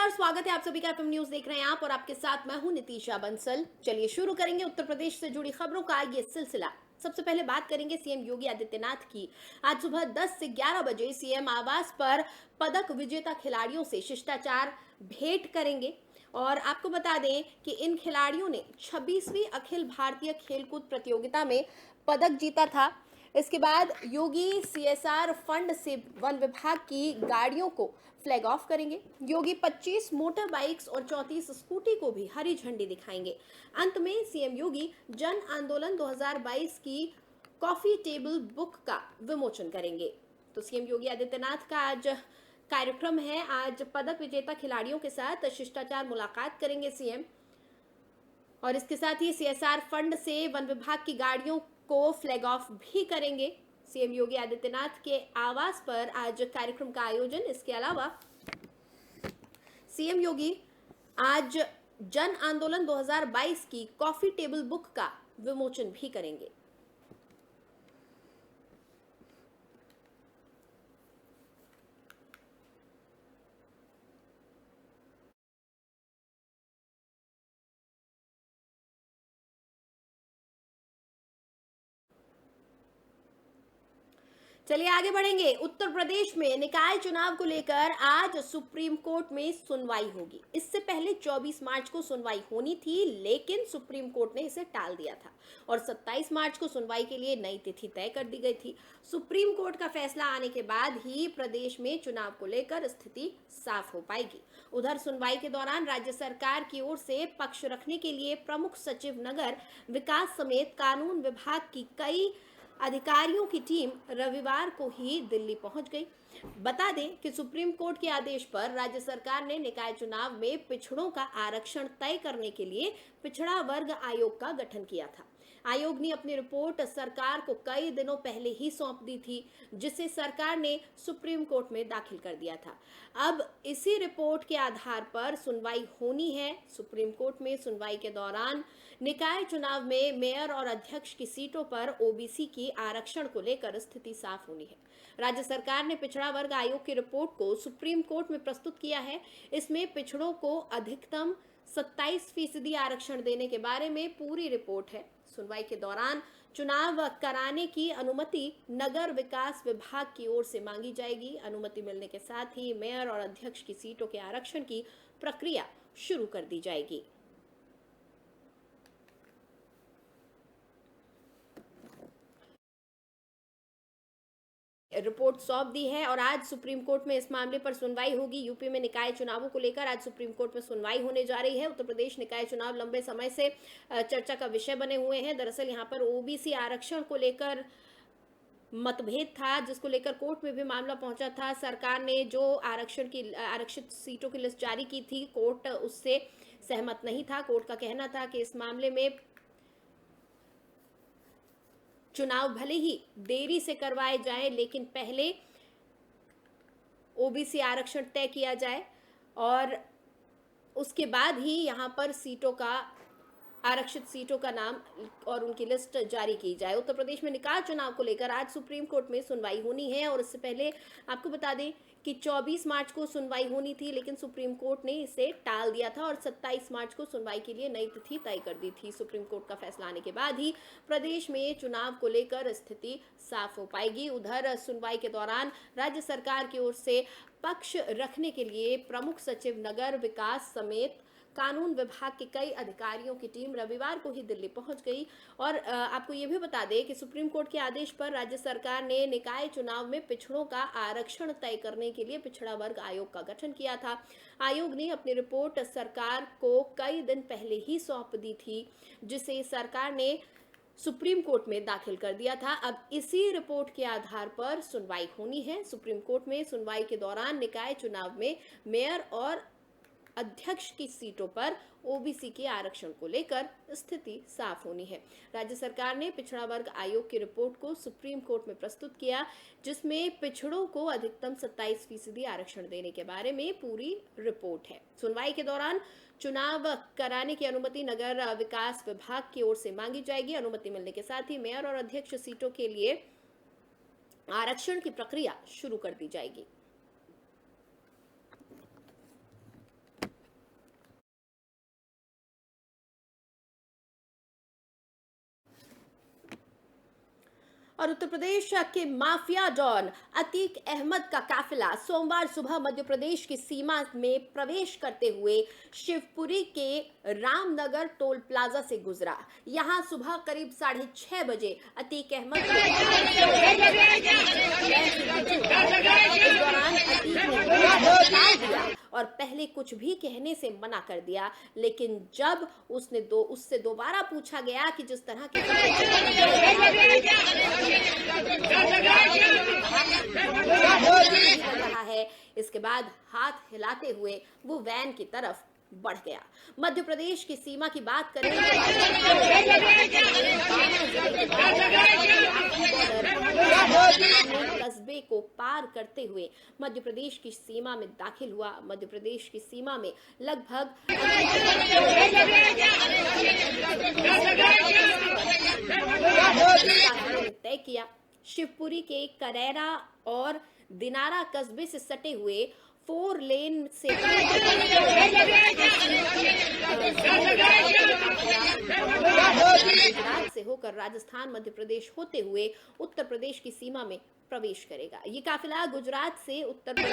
नमस्कार, स्वागत है आप सभी का एफएम न्यूज देख रहे हैं आप और आपके साथ मैं हूं नितीशा बंसल। चलिए शुरू करेंगे उत्तर प्रदेश से जुड़ी खबरों का ये सिलसिला। सबसे पहले बात करेंगे सीएम योगी आदित्यनाथ की। आज सुबह 10 से 11 बजे सीएम आवास पर पदक विजेता खिलाड़ियों से शिष्टाचार भेंट करेंगे। और आपको बता दें कि इन खिलाड़ियों ने 26वीं अखिल भारतीय खेलकूद प्रतियोगिता में पदक जीता था। इसके बाद योगी सीएसआर फंड से वन विभाग की गाड़ियों को फ्लैग ऑफ करेंगे। योगी 25 मोटर बाइक्स और 34 स्कूटी को भी हरी झंडी दिखाएंगे। अंत में सीएम योगी जन आंदोलन 2022 की कॉफी टेबल बुक का विमोचन करेंगे। तो सीएम योगी आदित्यनाथ का आज कार्यक्रम है। आज पदक विजेता खिलाड़ियों के साथ शिष्टाचार मुलाकात करेंगे सीएम, और इसके साथ ही सीएसआर फंड से वन विभाग की गाड़ियों को फ्लैग ऑफ भी करेंगे। सीएम योगी आदित्यनाथ के आवास पर आज कार्यक्रम का आयोजन। इसके अलावा सीएम योगी आज जन आंदोलन 2022 की कॉफी टेबल बुक का विमोचन भी करेंगे। चलिए आगे बढ़ेंगे। उत्तर प्रदेश में निकाय चुनाव को लेकर आज सुप्रीम कोर्ट में सुनवाई होगी। इससे पहले 24 मार्च को सुनवाई होनी थी, लेकिन सुप्रीम कोर्ट ने इसे टाल दिया था और 27 मार्च को सुनवाई के लिए नई तिथि तय कर दी गई थी। सुप्रीम कोर्ट का फैसला आने के बाद ही प्रदेश में चुनाव को लेकर स्थिति साफ हो पाएगी। उधर सुनवाई के दौरान राज्य सरकार की ओर से पक्ष रखने के लिए प्रमुख सचिव नगर विकास समेत कानून विभाग की कई अधिकारियों की टीम रविवार को ही दिल्ली पहुंच गई। बता दें कि सुप्रीम कोर्ट के आदेश पर राज्य सरकार ने निकाय चुनाव में पिछड़ों का आरक्षण तय करने के लिए पिछड़ा वर्ग आयोग का गठन किया था। आयोग ने अपनी रिपोर्ट सरकार को कई दिनों पहले ही सौंप दी थी, जिसे सरकार ने सुप्रीम कोर्ट में दाखिल कर दिया था। अब इसी रिपोर्ट के आधार पर सुनवाई होनी है। सुप्रीम कोर्ट में सुनवाई के दौरान निकाय चुनाव में मेयर और अध्यक्ष की सीटों पर ओबीसी की आरक्षण को लेकर स्थिति साफ होनी है। राज्य सरकार ने पिछड़ा वर्ग आयोग की रिपोर्ट को सुप्रीम कोर्ट में प्रस्तुत किया है। इसमें पिछड़ों को अधिकतम 27% आरक्षण देने के बारे में पूरी रिपोर्ट है। सुनवाई के दौरान चुनाव कराने की अनुमति नगर विकास विभाग की ओर से मांगी जाएगी। अनुमति मिलने के साथ ही मेयर और अध्यक्ष की सीटों के आरक्षण की प्रक्रिया शुरू कर दी जाएगी। रिपोर्ट सौंप दी है और आज सुप्रीम कोर्ट में इस मामले पर सुनवाई होगी। यूपी में निकाय चुनावों को लेकर आज सुप्रीम कोर्ट में सुनवाई होने जा रही है। उत्तर प्रदेश निकाय चुनाव लंबे समय से चर्चा का विषय बने हुए हैं। दरअसल यहाँ पर ओबीसी आरक्षण को लेकर मतभेद था, जिसको लेकर कोर्ट में भी मामला पहुंचा था। सरकार ने जो आरक्षित सीटों की लिस्ट जारी की थी, कोर्ट उससे सहमत नहीं था। कोर्ट का कहना था कि इस मामले में चुनाव भले ही देरी से करवाए जाएं, लेकिन पहले ओबीसी आरक्षण तय किया जाए और उसके बाद ही यहां पर आरक्षित सीटों का नाम और उनकी लिस्ट जारी की जाए। उत्तर प्रदेश में निकाय चुनाव को लेकर आज सुप्रीम कोर्ट में सुनवाई होनी है और इससे पहले आपको बता दें कि 24 मार्च को सुनवाई होनी थी, लेकिन सुप्रीम कोर्ट ने इसे टाल दिया था और 27 मार्च को सुनवाई के लिए नई तिथि तय कर दी थी। सुप्रीम कोर्ट का फैसला आने के बाद ही प्रदेश में चुनाव को लेकर स्थिति साफ हो पाएगी। उधर सुनवाई के दौरान राज्य सरकार की ओर से पक्ष रखने के लिए प्रमुख सचिव नगर विकास समेत कानून विभाग के कई अधिकारियों की टीम रविवार को ही दिल्ली पहुंच गई। और आपको ये भी बता दें कि सुप्रीम कोर्ट के आदेश पर राज्य सरकार ने निकाय चुनाव में पिछड़ों का आरक्षण तय करने के लिए पिछड़ा वर्ग आयोग का गठन किया था। आयोग ने अपनी रिपोर्ट सरकार को कई दिन पहले ही सौंप दी थी, जिसे सरकार ने सुप्रीम कोर्ट में दाखिल कर दिया था। अब इसी रिपोर्ट के आधार पर सुनवाई होनी है। सुप्रीम कोर्ट में सुनवाई के दौरान निकाय चुनाव में मेयर और अध्यक्ष की सीटों पर ओबीसी के आरक्षण को लेकर स्थिति साफ होनी है। राज्य सरकार ने पिछड़ा वर्ग आयोग की रिपोर्ट को सुप्रीम कोर्ट में प्रस्तुत किया, जिसमें पिछड़ों को अधिकतम 27% आरक्षण देने के बारे में पूरी रिपोर्ट है। सुनवाई के दौरान चुनाव कराने की अनुमति नगर विकास विभाग की ओर से मांगी जाएगी। अनुमति मिलने के साथ ही मेयर और अध्यक्ष सीटों के लिए आरक्षण की प्रक्रिया शुरू कर दी जाएगी। और उत्तर प्रदेश के माफिया डॉन अतीक अहमद का काफिला सोमवार सुबह मध्य प्रदेश की सीमा में प्रवेश करते हुए शिवपुरी के रामनगर टोल प्लाजा से गुजरा। यहां सुबह करीब 6:30 बजे अतीक अहमद इस दौरान अतीक ने दिया और पहले कुछ भी कहने से मना कर दिया, लेकिन जब उससे दोबारा पूछा गया कि जिस तरह के रहा है, इसके बाद हाथ हिलाते हुए वो वैन की तरफ बढ़ गया। मध्य प्रदेश की सीमा की बात करें कस्बे को पार करते हुए मध्य प्रदेश की सीमा में दाखिल हुआ। मध्य प्रदेश की सीमा में लगभग तय किया। शिवपुरी के करेरा और दिनारा कस्बे से सटे हुए 4 लेन से गुजरात से होकर राजस्थान मध्य प्रदेश होते हुए उत्तर प्रदेश की सीमा में प्रवेश करेगा। ये काफिला गुजरात से उत्तर प्रदेश